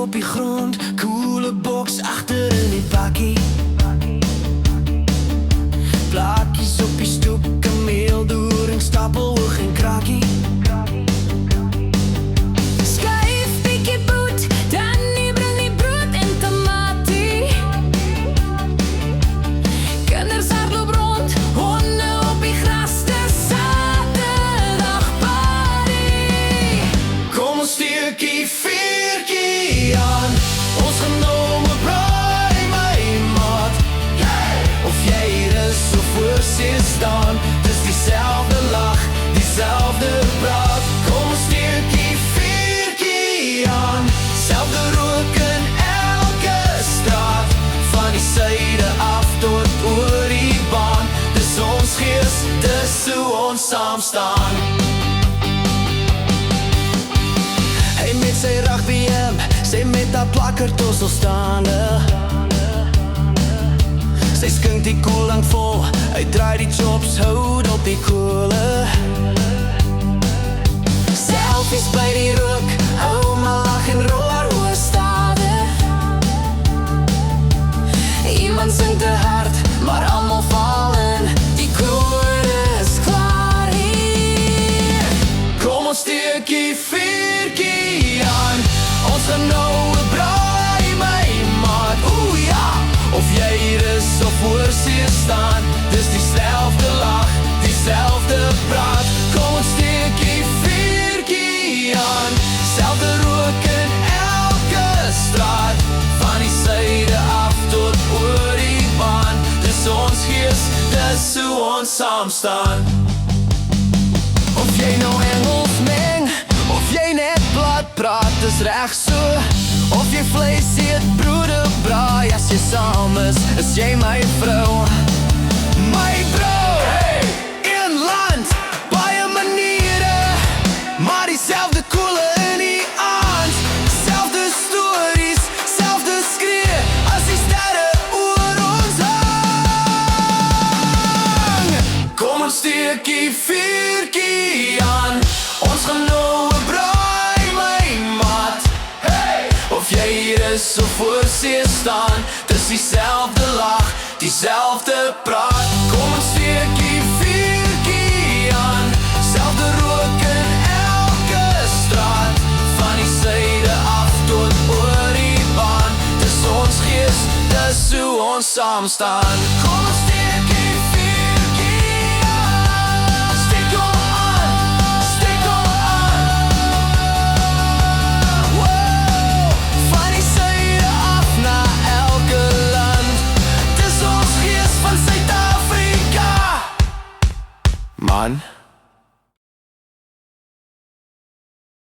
op die grond, koele boks agter in die bakkie. Plakkies op die stoep, kameel, doring, stapel, hoog en krakie. Skuif bietjie boet, Danny bring die brood en tamatie. Kinders hardloop rond, honde op die gras, dis Saterdag party. Kom ons steekie vuurtjie aan, ons genome braai my maat. Of jy hier is of voor sien staan, dis dieselfde lach, dieselfde praat. Kom ons steekie vuurtjie aan, selfde rook in elke straat, van die syde af tot oor die baan. Dis ons gees, dis hoe ons saam staan. Hy met sy rugbyhemp, sy met haar plakkertossel staande. Sy skink die koelang vol, hy draai die chops, houd op die koele. Selfies by die rook, hou maar lach en rol haar oor stadig. Iemand sing te hard, maar almal val in, die koor is klaar hier. Kom ons steekie vuurtjie aan, ons gaan nou 'n braai my maat. Oeh ja, of jy hier is of voor sien staan, dis dieselfde lach, dieselfde praat. Kom ons steekie vuurtjie aan, selfde rook in elke straat, van die syde af tot oor die baan. Dis ons gees, dis hoe ons saam staan. Of jy nou Engels meng, of jy net plat praat, dis reg so. Of jy vleis eet, broode braai, as jy saam is jy my vrou. My vrou, hey! Een land, baie maniere, maar dieselfde koele in die aand. Selfde stories, selfde skree, as die sterre oor ons hang. Kom ons steekie vuurtjie aan, ons gaan nou 'n braai my maat. Of jy hier is of voor sien staan, dis dieselfde lach, dieselfde praat. Kom ons steekie vuurtjie aan, selfde rook in elke straat, van die syde af tot oor die baan. Dis ons gees, dis hoe ons saam staan. Kom ons steekie vuurtjie aan, steek hom aan, steek hom aan. Wow, van die syde af na elke land, dis ons gees van Suid-Afrika. Man.